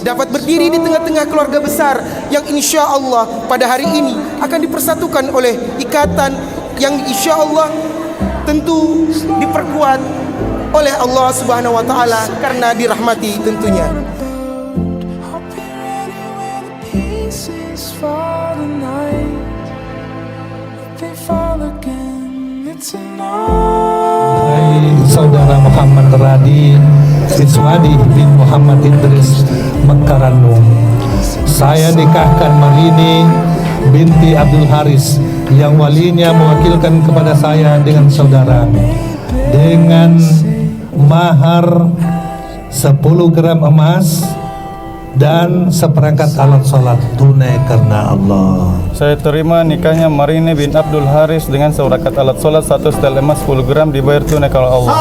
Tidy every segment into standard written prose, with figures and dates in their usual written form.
dapat berdiri di tengah-tengah keluarga besar yang insya Allah pada hari ini akan dipersatukan oleh ikatan yang insya Allah tentu diperkuat oleh Allah Subhanahu wa taala karena dirahmati tentunya. Saudara Muhammad Radi Siswadi bin Muhammad Idris Mekaranum. Saya nikahkan Marini binti Abdul Haris yang walinya mewakilkan kepada saya dengan saudara dengan mahar 10 gram emas dan seperangkat alat sholat tunai karena Allah. Saya terima nikahnya Marini bin Abdul Haris dengan seperangkat alat sholat 1 setel emas 10 gram dibayar tunai karena Allah.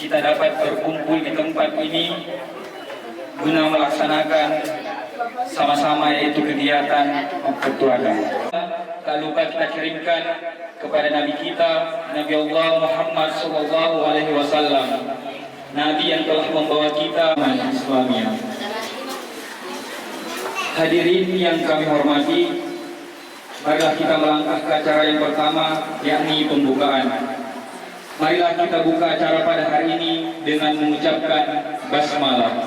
kita dapat berkumpul di tempat ini guna melaksanakan sama-sama yaitu kegiatan berkeluarga. Tak lupa kita kirimkan kepada Nabi kita, Nabi Allah Muhammad SAW, Nabi yang telah membawa kita Islamiyah. Hadirin yang kami hormati, marilah kita melangkah ke acara yang pertama, yakni pembukaan. Marilah kita buka acara pada hari ini dengan mengucapkan basmalah.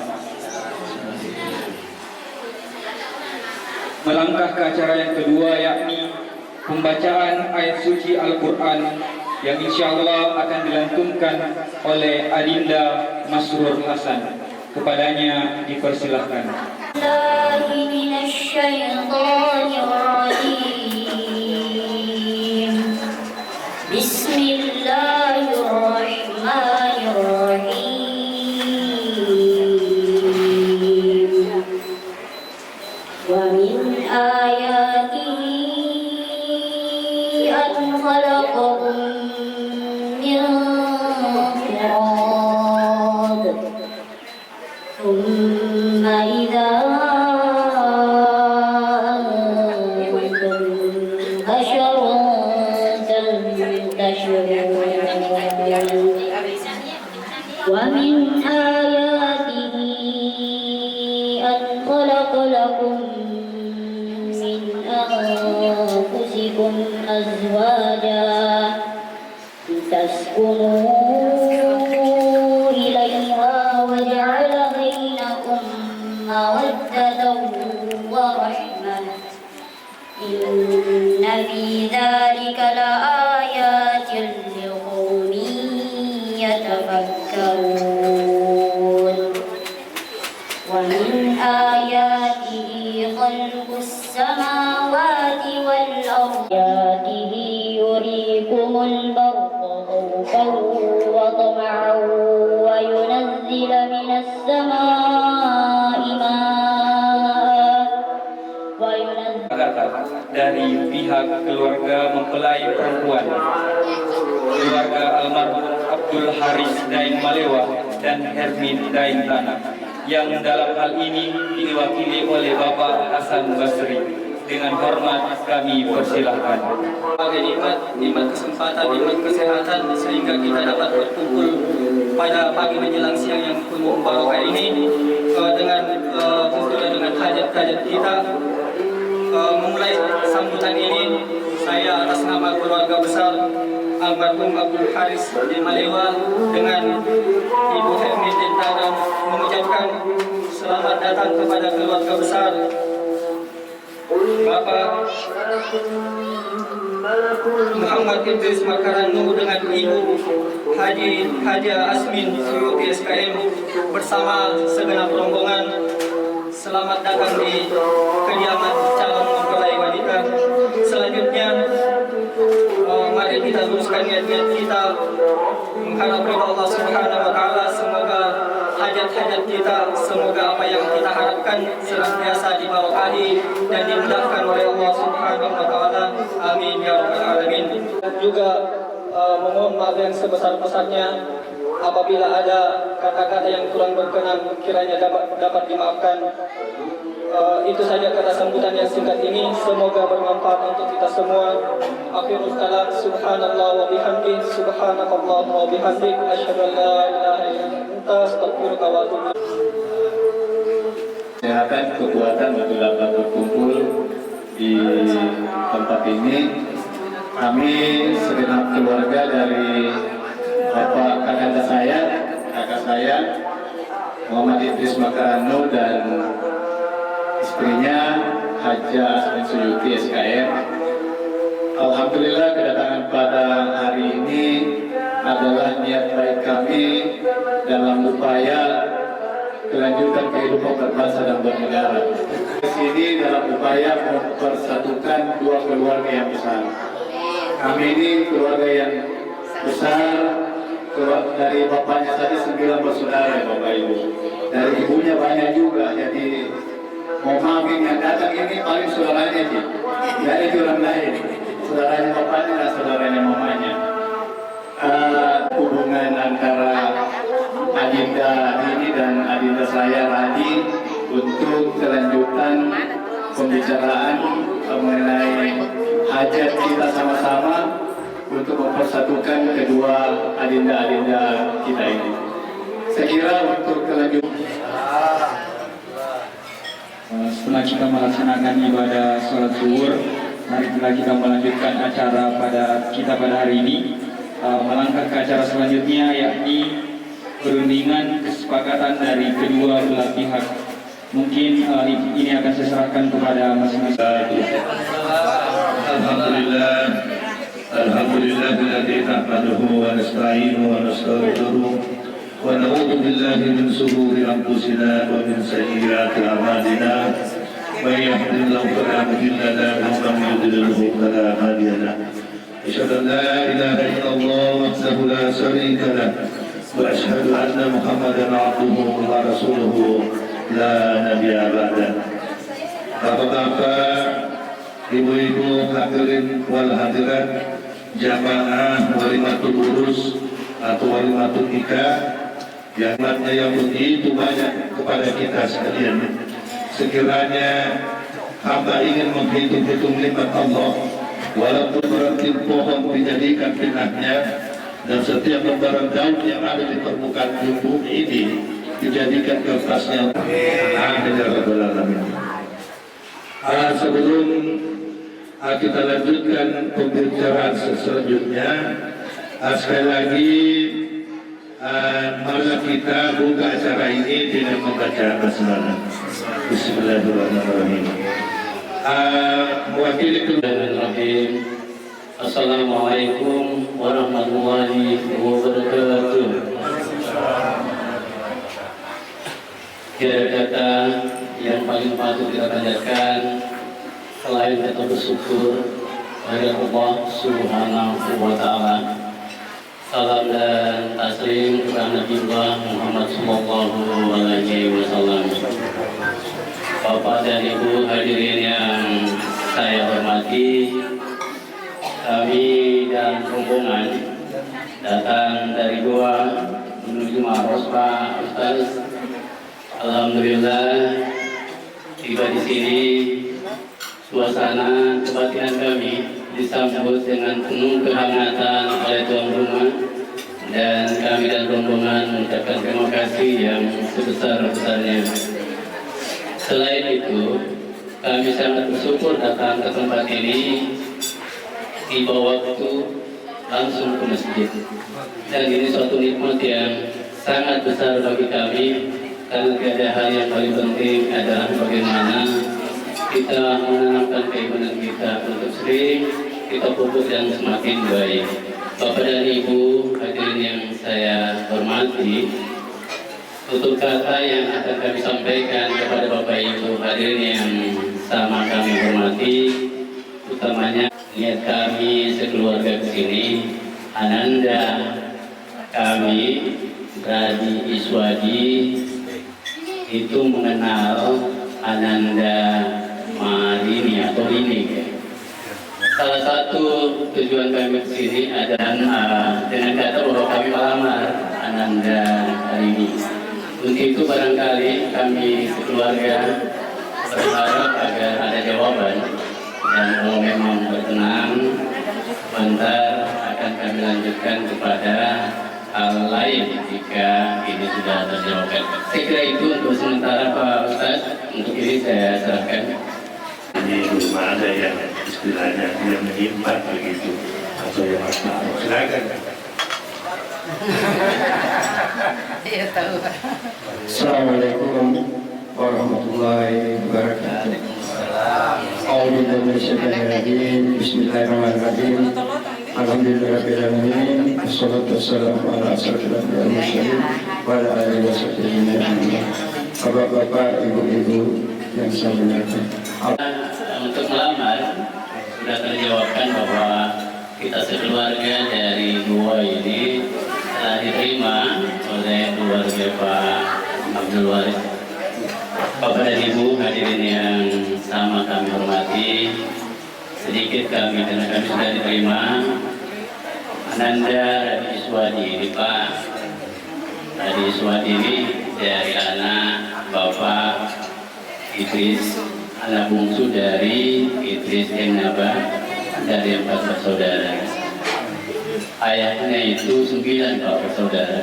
Melangkah ke acara yang kedua, yakni pembacaan ayat suci Al-Quran yang insyaallah akan dilantunkan oleh Adinda Masrur Hasan. Kepadanya dipersilahkan. Bismillahirrahmanirrahim. Wa min ayatihi an khalaqakum min turab thumma idza antum basharun tantashirun. Wa min ayatihi an khalaqa lakum min anfusikum azwaja litaskunu ilayha wa ja'ala bainakum mawaddatan wa rahmah. Inna fi dzalika laayatin liqaumin yatafakkarun. Wa min ayatihi khalqus samawati wal ardi yurikumul barqa khawfan wa tam'an wa yunazzila minas samaa'i maa'an wa yunazzila dari pihak keluarga mempelai perempuan, keluarga almarhum Abdul Haris Daeng Malewa dan Hermin Daeng Tanah, yang dalam hal ini diwakili oleh Bapak Hasan Basri. Dengan hormat kami persilahkan. Sebagai nikmat kesempatan, nikmat kesehatan, sehingga kita dapat berkumpul pada pagi menjelang siang yang penuh barokah ini dengan tentunya dengan hajat-hajat kita. Memulai sambutan ini, saya atas nama keluarga besar almarhum Abdul Haris di Malewa dengan Ibu Hermin di Tanah mengucapkan selamat datang kepada keluarga besar Bapak Muhammad Idris Makaranu dengan Ibu Haja Asmin Suyuti SKM bersama segenap rombongan. Selamat datang di kediaman calon mempelai wanita. Selanjutnya, mari kita luruskan niat-niat kita mengharap ridha Allah Subhanahu wa taala. Semoga hajat-hajat kita, semoga apa yang kita harapkan senantiasa diberkahi dan dimudahkan oleh Allah Subhanahu wa taala. Amin ya rabbal alamin. Dan juga memohon maaf yang sebesar-besarnya apabila ada kata-kata yang kurang berkenan, kiranya dapat dimaafkan. Itu saja kata sambutan yang singkat ini, semoga bermanfaat untuk kita semua. Akhirul kalam, subhanallah wa bihamdih, subhanakallah wa bihamdik, asyhadu an la ilaha illa anta, astaghfiruka wa atubu ilaik. Kesehatan, kekuatan untuk dapat berkumpul di tempat ini. Kami segenap keluarga dari Bapak kakak saya Muhammad Idris Makaranu dan istrinya Haja Asmin Suyuti SKM. Alhamdulillah kedatangan pada hari ini adalah niat baik kami dalam upaya kelanjutan kehidupan berbangsa dan bernegara. Di sini dalam upaya mempersatukan dua keluarga yang besar. Kami ini keluarga yang besar, dari bapaknya saja 9 bersaudara Bapak Ibu. Dari ibunya banyak juga, jadi mau maafin yang datang ini paling saudaranya sih. Dari orang lain, saudaranya bapaknya dan saudaranya mamanya. Hubungan antara adinda saya Radi untuk kelanjutan pembicaraan mengenai hajat kita sama-sama untuk mempersatukan kedua adinda-adinda kita ini. Saya kira untuk kelanjutan setelah kita melaksanakan ibadah sholat zuhur, marilah kita melanjutkan acara pada hari ini, melangkah ke acara selanjutnya, yakni perundingan kesepakatan dari kedua belah pihak. Mungkin ini akan saya serahkan kepada masing-masing. Alhamdulillahilladzi nahmaduhu wa nasta'inuhu wa nastaghfiruh wa na'udzu billahi min shururi anfusina wa min sayyiati a'malina. May yahdihillahu fala mudilla lahu wa man yudlilhu fala hadiya lahu. Asyhadu an la ilaha illallah wahdahu la syarika lahu wa asyhadu anna Muhammadan 'abduhu wa rasuluhu la nabiyya ba'dahu. Bapak-bapak, ibu-ibu hadirin wal hadirat, jamaah walimatul urus atau walimatul nikah yang begitu banyak kepada kita sekalian. Sekiranya hamba ingin menghitung-hitung nikmat Allah, walaupun berarti pohon dijadikan pinahnya dan setiap lembaran daun yang ada di permukaan bumi ini dijadikan kertasnya. Sebelum kita lanjutkan pembicaraan selanjutnya, sekali lagi marilah kita buka acara ini dengan membaca basmalah. Bismillahirrahmanirrahim. Mewakili Bismillahirrahmanirrahim. Assalamualaikum warahmatullahi wabarakatuh. Tiada kata yang paling patut kita panjatkan selain kita bersyukur kepada Allah Subhanahu wa Ta'ala. Salam dan taslim kepada Nabi Muhammad sallallahu alaihi wasallam. Bapak dan Ibu hadirin yang saya hormati, kami dan rombongan datang dari Goa menuju Maros, Pak Ustaz. Alhamdulillah tiba di sini, suasana kebatinan kami disambut dengan penuh kehangatan oleh tuan rumah, dan kami dan rombongan mengucapkan terima kasih yang sebesar-besarnya. Selain itu, kami sangat bersyukur datang ke tempat ini tiba waktu langsung ke masjid, dan ini suatu nikmat yang sangat besar bagi kami, karena tiada hal yang paling penting adalah bagaimana kita menanamkan keimanan kita untuk sering kita pupuk dan semakin baik. Bapak dan Ibu hadirin yang saya hormati, tutur kata yang akan kami sampaikan kepada Bapak Ibu hadirin yang sama kami hormati, utamanya niat kami sekeluarga ke sini, Ananda kami Radi Iswadi itu mengenal Ananda Marini atau Rini. Salah satu tujuan kami ke sini adalah dengan kata bahwa kami melamar Ananda Marini. Untuk itu barangkali kami sekeluarga berharap agar ada jawaban, dan kalau memang berkenan sebentar akan kami lanjutkan kepada hal lain jika ini sudah terjawabkan. Saya kira itu untuk sementara Pak Ustaz. Untuk ini saya serahkan. Ini belum ada yang istilahnya yang menyimpan begitu atau yang aktif. Silakan. Assalamualaikum warahmatullahi wabarakatuh. Bismillahirrahmanirrahim. Alhamdulillahirrahmanirrahim. Wassalatu wassalamu ala asyrafil anbiya'i wal mursalin wa ala alihi wa sahbihi ajma'in. Bapak-bapak, ibu-ibu yang saya muliakan. Untuk melamar sudah terjawabkan bahwa kita sekeluarga dari Goa ini telah diterima oleh keluarga Pak Abdul Waris. Bapak dan Ibu hadirin yang sama kami hormati, sedikit kami karena kami sudah diterima. Ananda Radi Iswadi ini Pak Radi Iswadi ini dari anak Bapak Idris, anak bungsu dari Idris Naba, dari 4 bersaudara. Ayahnya itu 9 Pak bersaudara.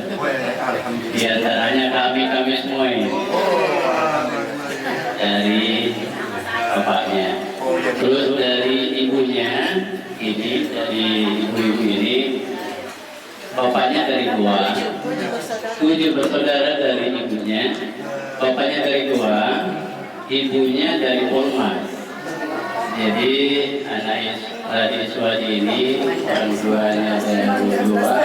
Di antaranya kami semua ini dari bapaknya. Terus dari ibunya ini, dari ibu-ibu ini, bapaknya dari Goa, 7 bersaudara dari ibunya, bapaknya dari Goa, ibunya dari Polmas. Jadi anak Iswadi ini orang tuanya dari Goa,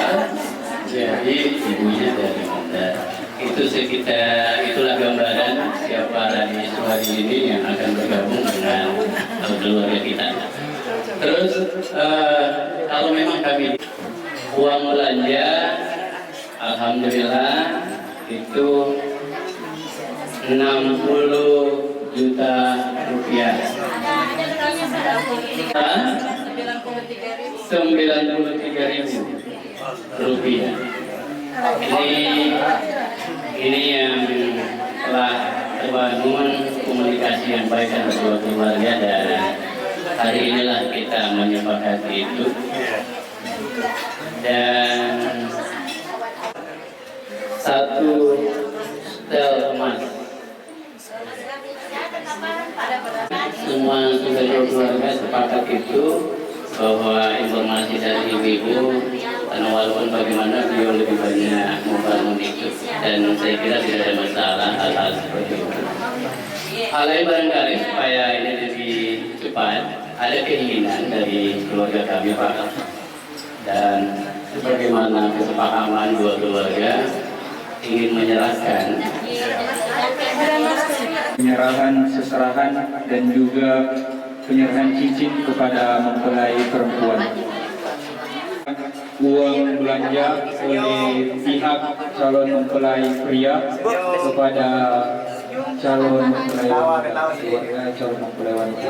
jadi ibunya dari Mandar. Itu itulah gambaran siapa Radi Iswadi ini yang akan bergabung dengan keluarga kita. Terus kalau memang kami uang belanja, alhamdulillah itu 60 juta rupiah. 93.000 rupiah. Ini yang telah terbangun komunikasi yang baik antara dua keluarga, dan hari inilah kita menyepakati itu. Dan 1 setel emas. Semua sumber keluarga sepakat itu bahwa informasi dari ibu-ibu, karena walaupun bagaimana beliau lebih banyak membangun itu, dan saya kira tidak ada masalah hal-hal seperti itu. Hal lain barangkali supaya ini lebih cepat, ada keinginan dari keluarga kami Pak, dan sebagaimana kesepahaman dua keluarga ingin menyerahkan penyerahan seserahan dan juga penyerahan cincin kepada mempelai perempuan. Uang belanja oleh pihak calon mempelai pria kepada calon mempelai wanita, calon mempelai wanita.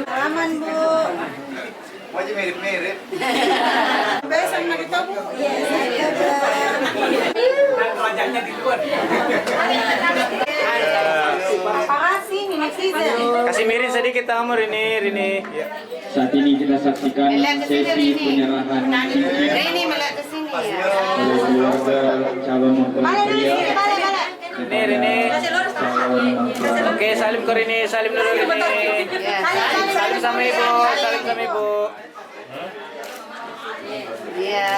Aman Bu. Wajib mirip-mirip. Besok nak kita Bu. Wajahnya di luar. Kasih miring sedikit Amur ini. Saat ini kita saksikan sesi penyerahan cincin oleh keluarga calon mempelai pria. Rini. Oke, salim ke Rini, salim dulu Rini. Salim sama Ibu, salim sama Ibu. Ya.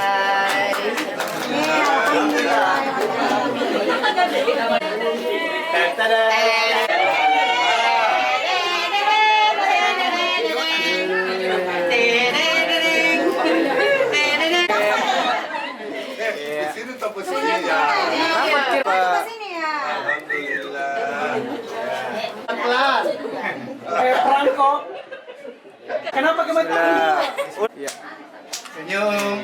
Franco. Kenapa kebetulan? Senyum.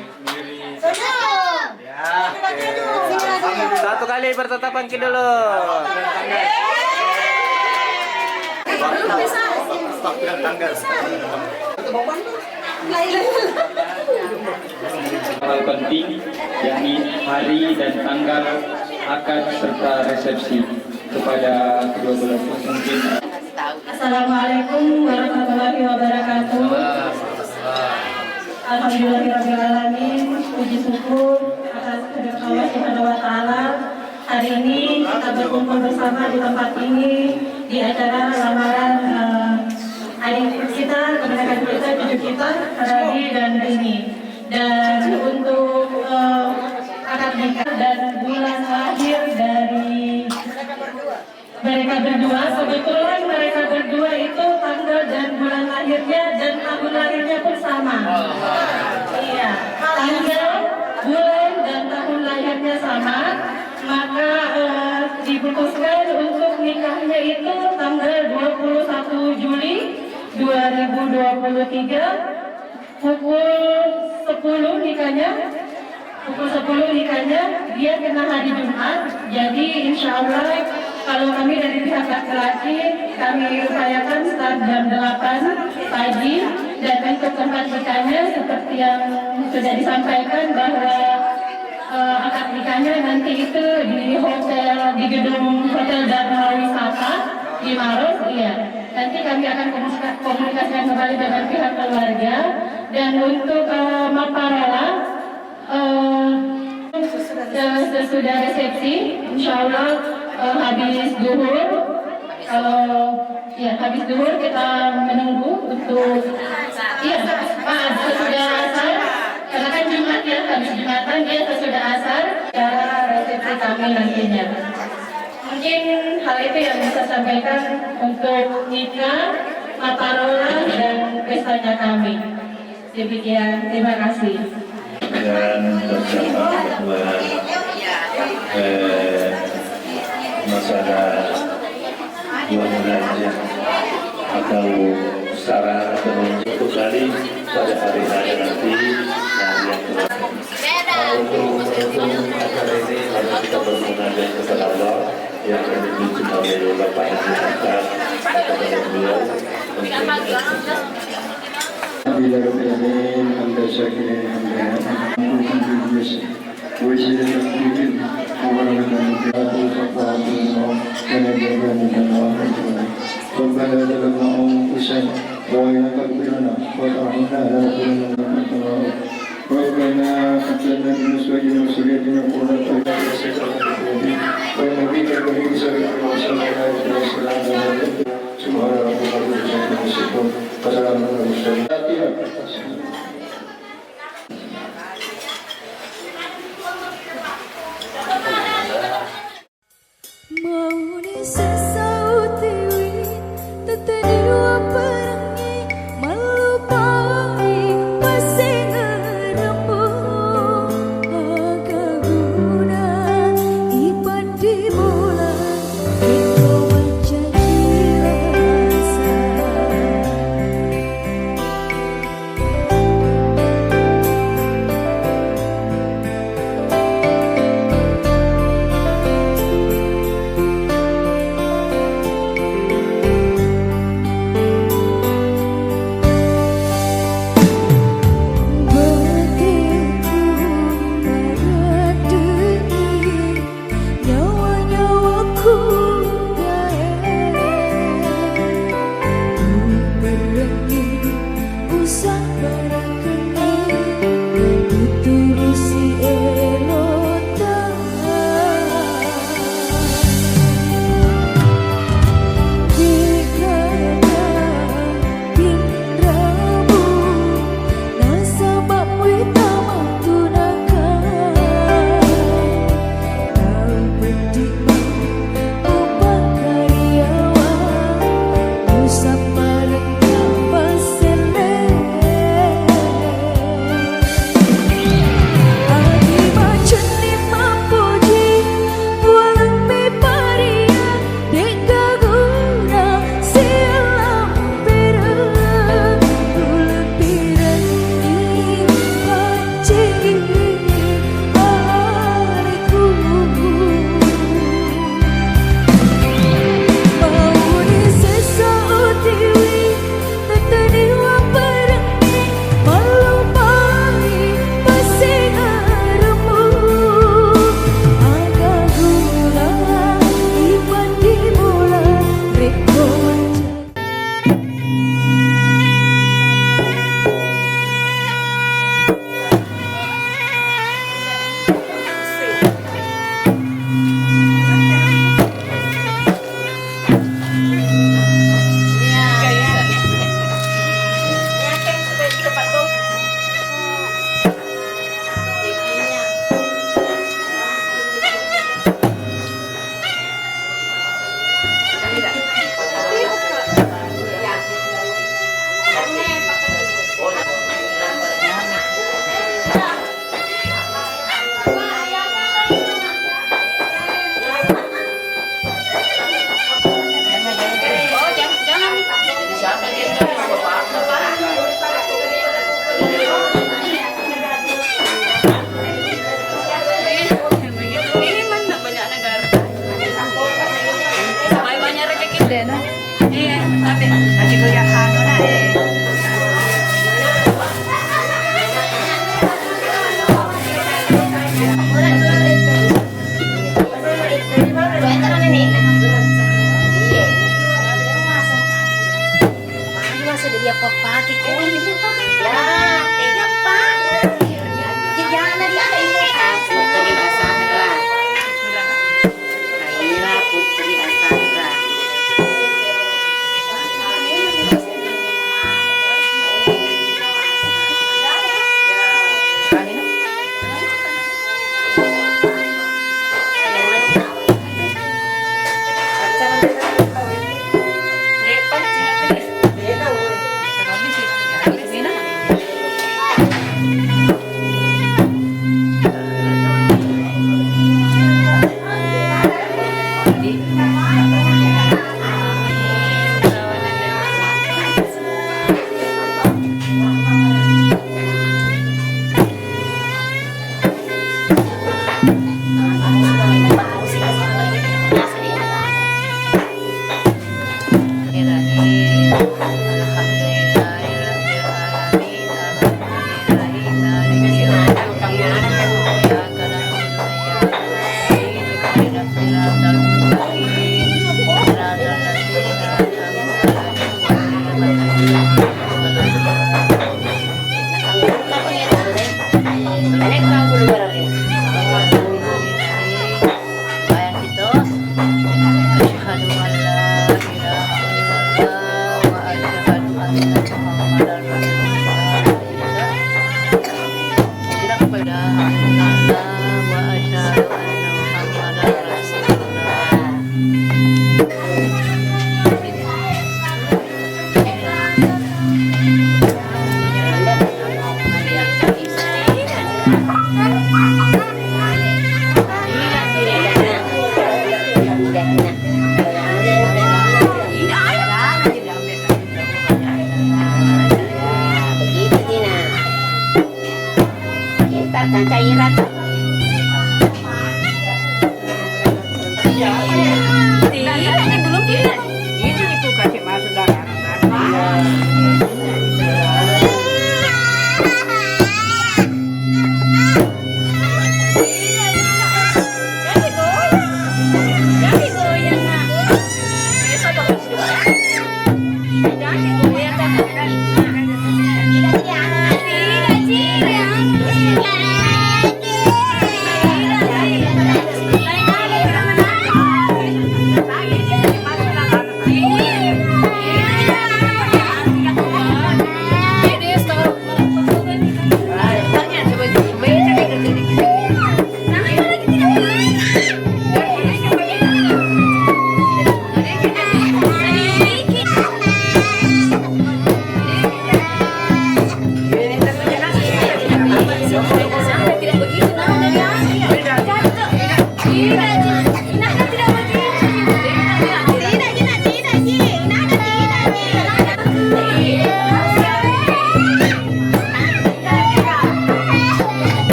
Satu kali bertatapan kita dulu. Hal penting yakni hari dan tanggal akad serta resepsi kepada kedua belah pengantin. Assalamualaikum warahmatullahi wabarakatuh. Alhamdulillahirrahmanirrahim. Puji syukur atas kehendak Allah Subhanahu wa Ta'ala. Hari ini kita berkumpul bersama di tempat ini di acara lamaran adik kita, kebenaran kita, cucu kita, Radi dan Rini. Dan untuk akad nikah dan bulan lahir dari mereka berdua, kebetulan mereka berdua itu tanggal dan bulan lahirnya dan tahun lahirnya pun sama. Iya, tanggal, bulan dan tahun lahirnya sama, maka diputuskan untuk nikahnya itu tanggal 21 Juli 2023 pukul 10 nikahnya. Pukul 10 nikahnya, dia kena hari Jumat. Jadi insya Allah kalau kami dari pihak laki-laki, kami upayakan start jam 8 pagi. Dan untuk tempat nikahnya seperti yang sudah disampaikan bahwa akad nikahnya nanti itu di hotel, di gedung Hotel Dharma Wisata di Maros, iya. Nanti kami akan komunikasikan kembali dengan pihak keluarga. Dan untuk Maparola, sesudah resepsi, insya Allah habis duhur, habis duhur kita menunggu untuk, sesudah asar, karena kan Jumat ya, habis Jumatan dia sesudah asar, cara resepsi kami nantinya. Mungkin hal itu yang bisa sampaikan untuk nikah, Maparola, dan pestanya kami. Demikian, terima kasih. Dan bersama bahwa masalah buah belanja atau saran atau untuk kali pada hari raya nanti untuk acara ini harus kita bermunajat kepada Allah yang dipimpin oleh Bapak Haji Hasan kepada beliau Bila Rabbil Hamda Syakirin Hamda ويسير الدين ورحمة ربنا ظلمنا أنفسنا وإن لم تغفر لنا وترحمنا لنكونن ربنا هب لنا من أزواجنا وذرياتنا قرة أعين ونبيك به صلى الله عليه وسلم سبحان ربك رب العزة عما يصفون وسلام على المرسلين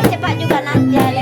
Cepat juga nanti ada.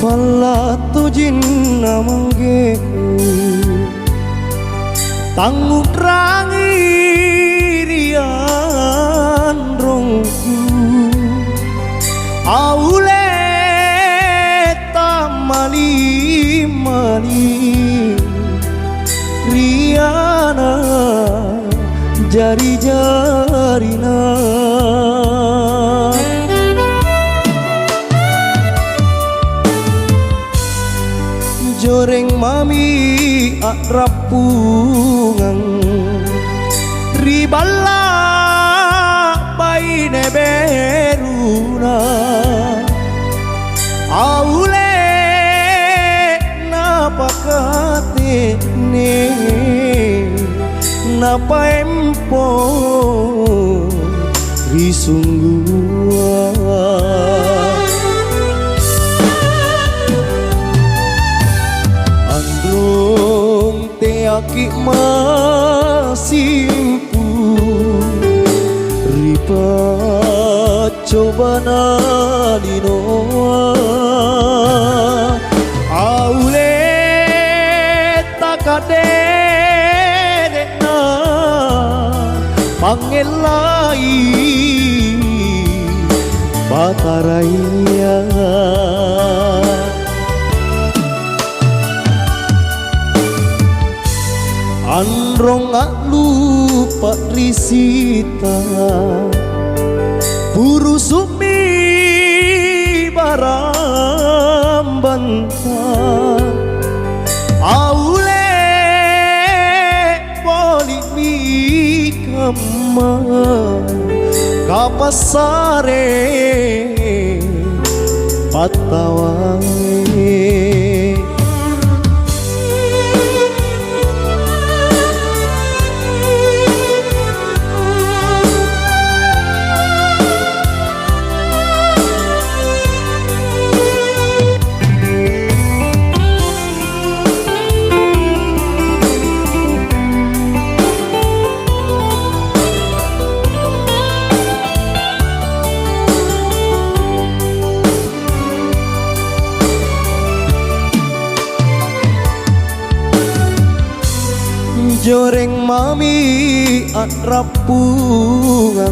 pala tu jinna manggeku tanggung rangi rian rongku aule tamali mali riana jari-jarina joreng mami akrapungan riballa baine beruna aule napakate ne napa empo risunggua andung teaki masimpu ripa coba nalinoa aule takadena pangelai bataraya androng gak lupa risita buru sumi baram bantah aule boli mi kama kapasare patawae joreng mami akrapungan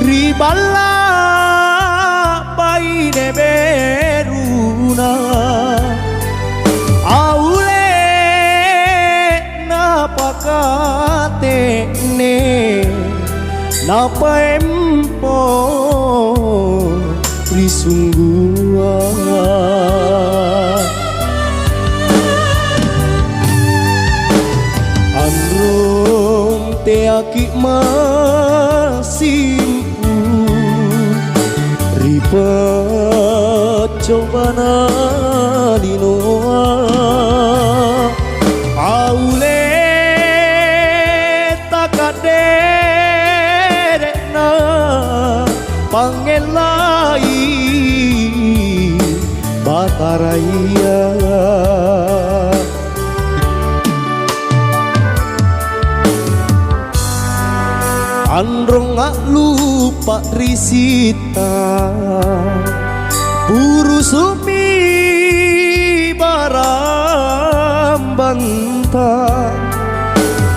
riballa baine beruna aule napakate ne napa empo risunggua androng teaki masimpu ripa coba nalinoa aule takadena pangelai bataraya androng gak lupa risita buru sumi baram bantah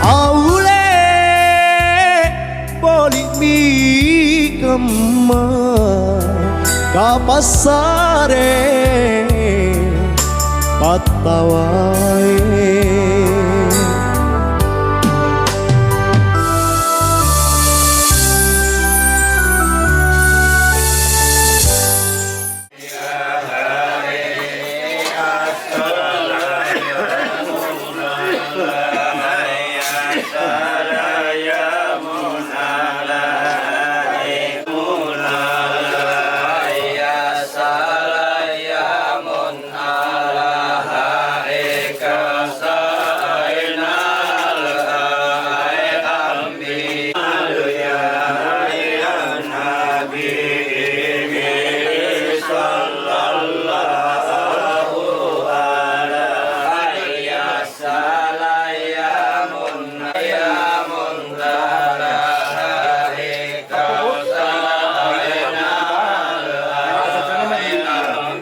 aule boli mi kema kapasare patawae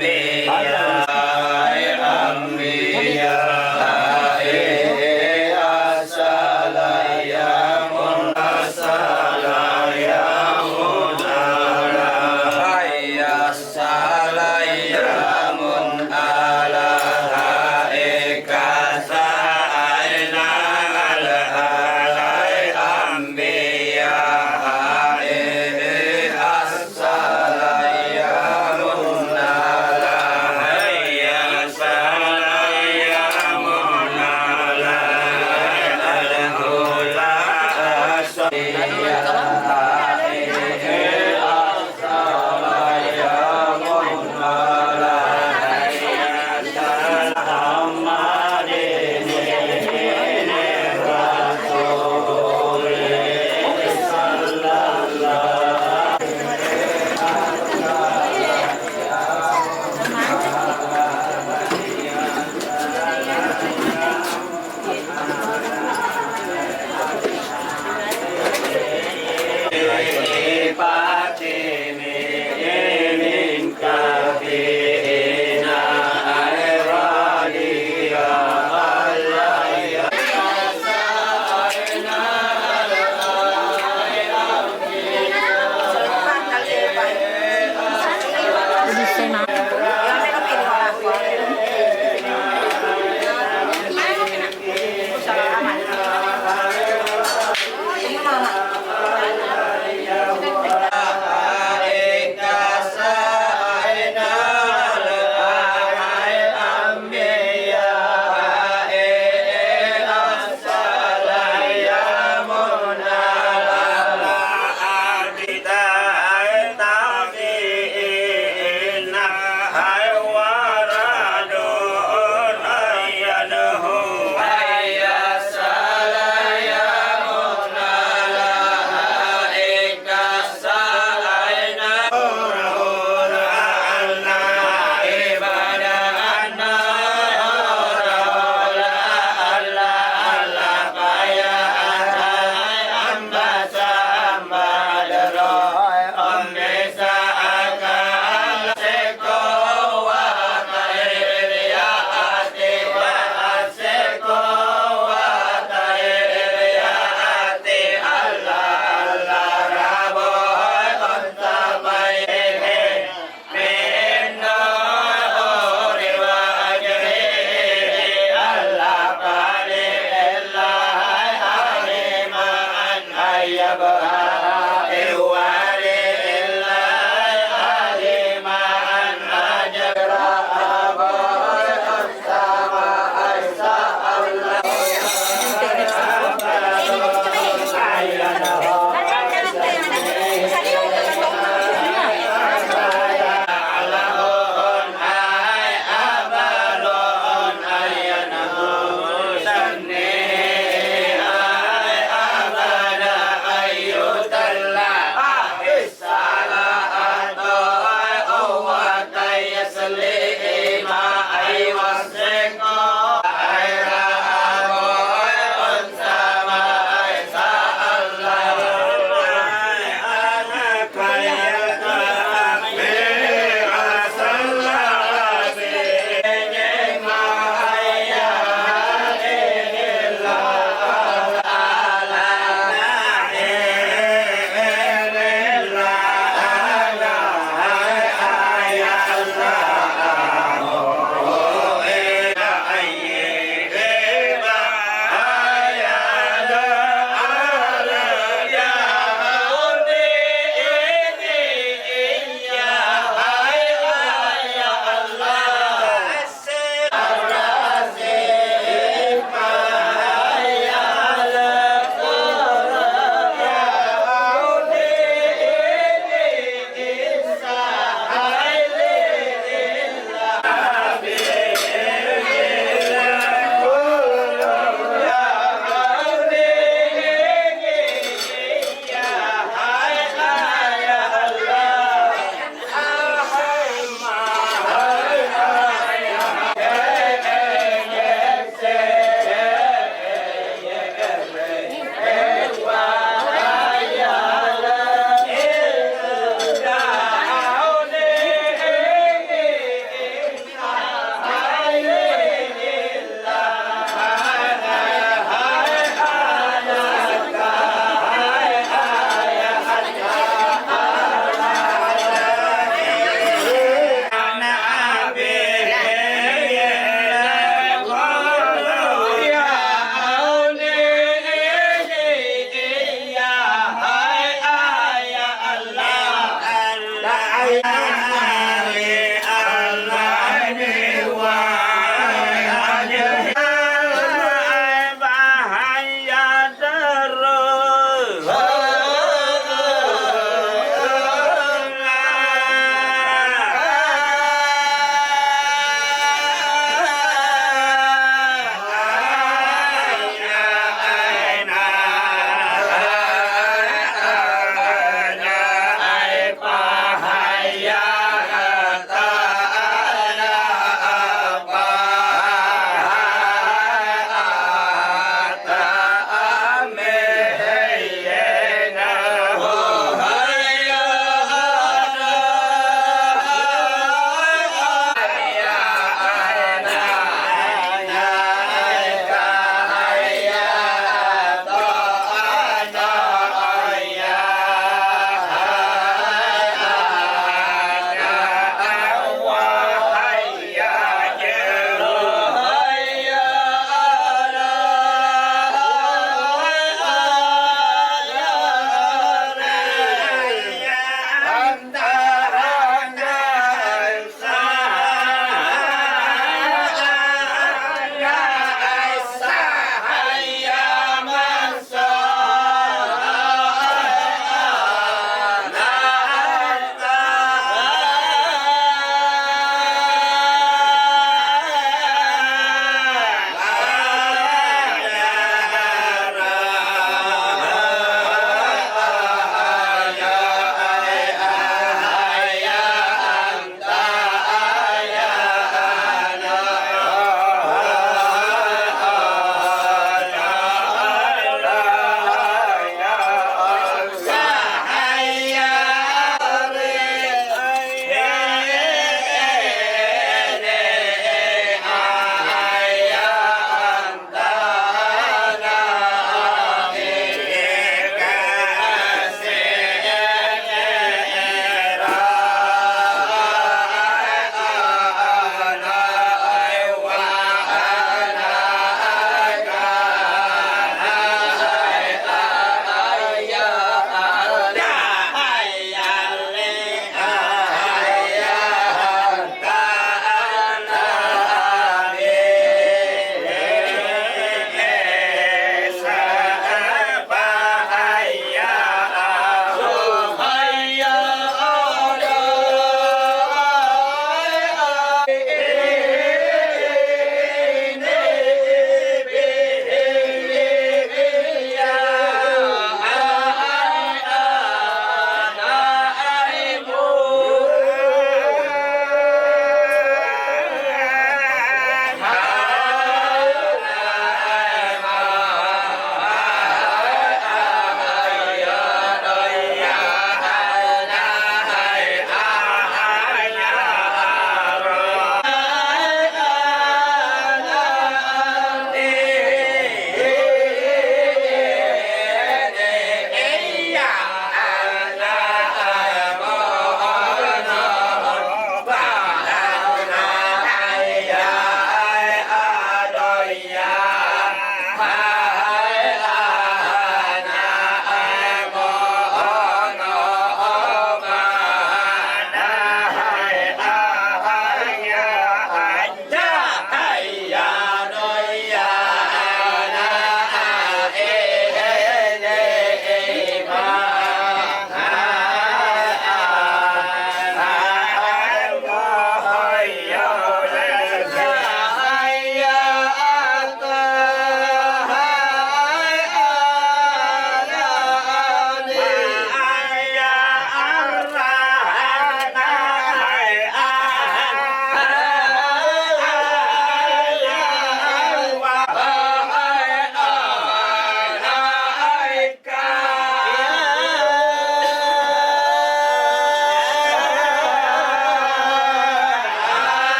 Amin.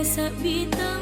sabita